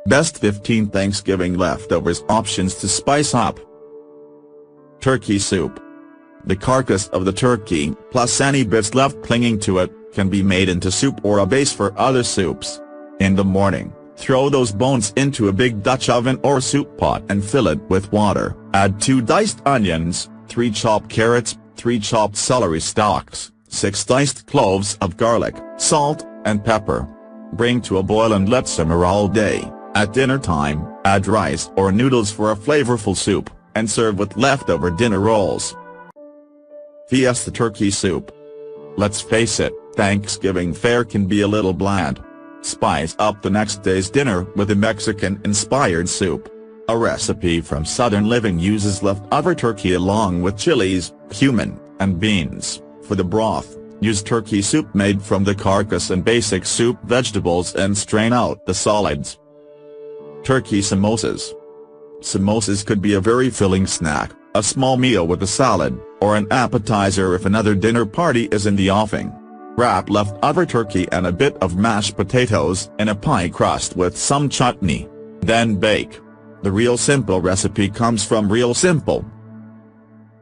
Best 15 Thanksgiving leftovers options to spice up. Turkey soup. The carcass of the turkey, plus any bits left clinging to it, can be made into soup or a base for other soups. In the morning, throw those bones into a big Dutch oven or soup pot and fill it with water. Add 2 diced onions, 3 chopped carrots, 3 chopped celery stalks, 6 diced cloves of garlic, salt, and pepper. Bring to a boil and let simmer all day. At dinner time, add rice or noodles for a flavorful soup, and serve with leftover dinner rolls. Fiesta turkey soup. Let's face it, Thanksgiving fare can be a little bland. Spice up the next day's dinner with a Mexican-inspired soup. A recipe from Southern Living uses leftover turkey along with chilies, cumin, and beans. For the broth, use turkey soup made from the carcass and basic soup vegetables and strain out the solids. Turkey samosas. Samosas could be a very filling snack, a small meal with a salad, or an appetizer if another dinner party is in the offing. Wrap leftover turkey and a bit of mashed potatoes in a pie crust with some chutney. Then bake. The Real Simple recipe comes from Real Simple.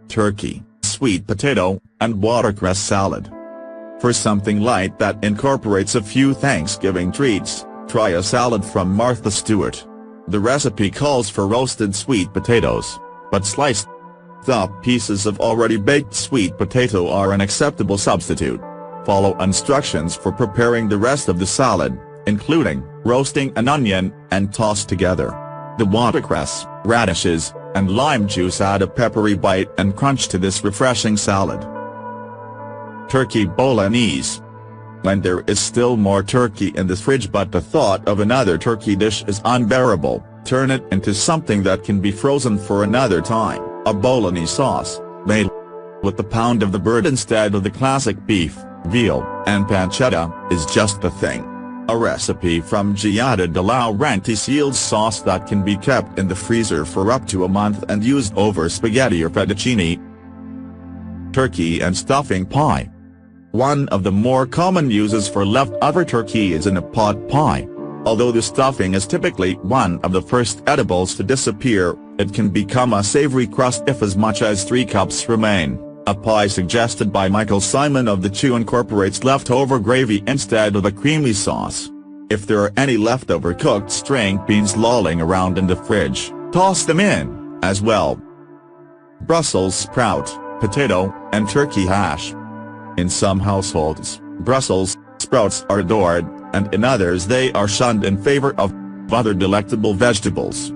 Turkey, sweet potato, and watercress salad. For something light that incorporates a few Thanksgiving treats, try a salad from Martha Stewart. The recipe calls for roasted sweet potatoes, but sliced up pieces of already baked sweet potato are an acceptable substitute. Follow instructions for preparing the rest of the salad, including roasting an onion and toss together the watercress, radishes, and lime juice. Add a peppery bite and crunch to this refreshing salad. Turkey bolognese. When there is still more turkey in the fridge but the thought of another turkey dish is unbearable, turn it into something that can be frozen for another time. A bolognese sauce, made with a pound of the bird instead of the classic beef, veal, and pancetta, is just the thing. A recipe from Giada de Laurentiis yields sauce that can be kept in the freezer for up to a month and used over spaghetti or fettuccine. Turkey and stuffing pie. One of the more common uses for leftover turkey is in a pot pie. Although the stuffing is typically one of the first edibles to disappear, it can become a savory crust if as much as 3 cups remain. A pie suggested by Michael Simon of The Chew incorporates leftover gravy instead of a creamy sauce. If there are any leftover cooked string beans lolling around in the fridge, toss them in, as well. Brussels sprout, potato, and turkey hash. In some households, Brussels sprouts are adored, and in others they are shunned in favor of other delectable vegetables.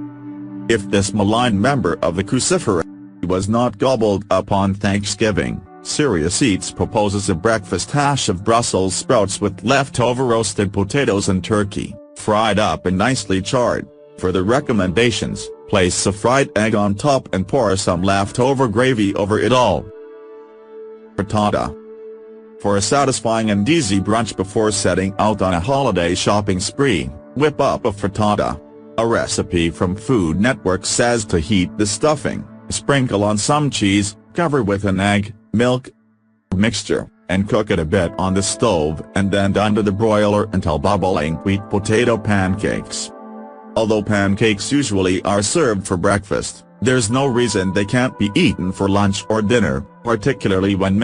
If this maligned member of the cruciferous was not gobbled up on Thanksgiving, Serious Eats proposes a breakfast hash of Brussels sprouts with leftover roasted potatoes and turkey, fried up and nicely charred. For the recommendations, place a fried egg on top and pour some leftover gravy over it all. Frittata. For a satisfying and easy brunch before setting out on a holiday shopping spree, whip up a frittata. A recipe from Food Network says to heat the stuffing, sprinkle on some cheese, cover with an egg, milk mixture, and cook it a bit on the stove and then under the broiler until bubbling. Sweet potato pancakes. Although pancakes usually are served for breakfast, there's no reason they can't be eaten for lunch or dinner, particularly when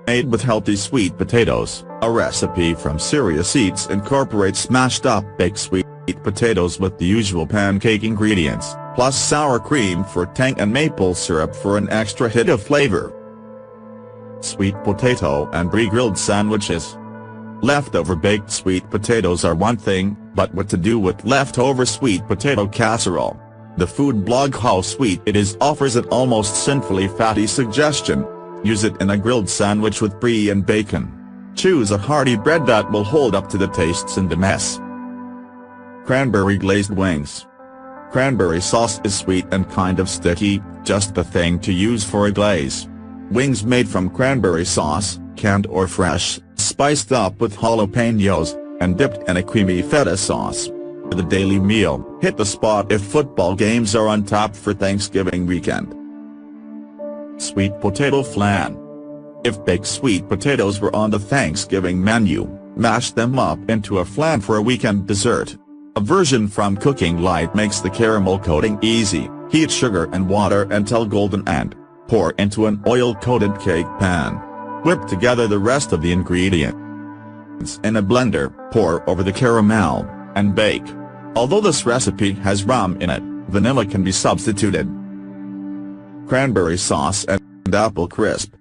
made with healthy sweet potatoes. A recipe from Serious Eats incorporates smashed up baked sweet potatoes with the usual pancake ingredients, plus sour cream for tang and maple syrup for an extra hit of flavor. Sweet potato and brie grilled sandwiches. Leftover baked sweet potatoes are one thing, but what to do with leftover sweet potato casserole? The food blog How Sweet It Is offers an almost sinfully fatty suggestion. Use it in a grilled sandwich with brie and bacon. Choose a hearty bread that will hold up to the tastes in the mess. Cranberry glazed wings. Cranberry sauce is sweet and kind of sticky, just the thing to use for a glaze. Wings made from cranberry sauce, canned or fresh, spiced up with jalapenos, and dipped in a creamy feta sauce. For the daily meal, hit the spot if football games are on tap for Thanksgiving weekend. Sweet potato flan. If baked sweet potatoes were on the Thanksgiving menu, mash them up into a flan for a weekend dessert. version from cooking light makes the caramel coating easy. Heat sugar and water until golden and pour into an oil-coated cake pan. Whip together the rest of the ingredients in a blender, pour over the caramel, and bake. Although this recipe has rum in it, vanilla can be substituted. Cranberry sauce and apple crisp.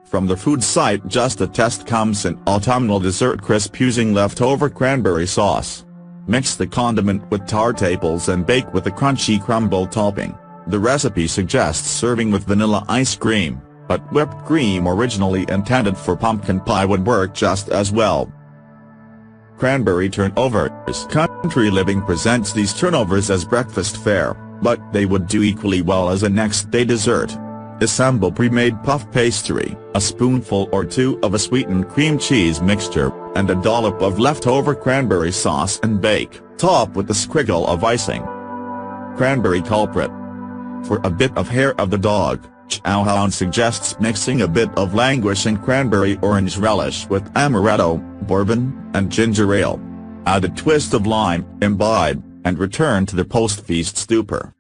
From the food site Just a Test comes an autumnal dessert crisp using leftover cranberry sauce. Mix the condiment with tart apples and bake with a crunchy crumble topping. The recipe suggests serving with vanilla ice cream, but whipped cream originally intended for pumpkin pie would work just as well. Cranberry turnovers. Country Living presents these turnovers as breakfast fare, but they would do equally well as a next-day dessert. Assemble pre-made puff pastry, a spoonful or two of a sweetened cream cheese mixture, and a dollop of leftover cranberry sauce and bake. Top with a squiggle of icing. Cranberry culprit. For a bit of hair of the dog, Chowhound suggests mixing a bit of languishing cranberry orange relish with amaretto, bourbon, and ginger ale. Add a twist of lime, imbibe, and return to the post-feast stupor.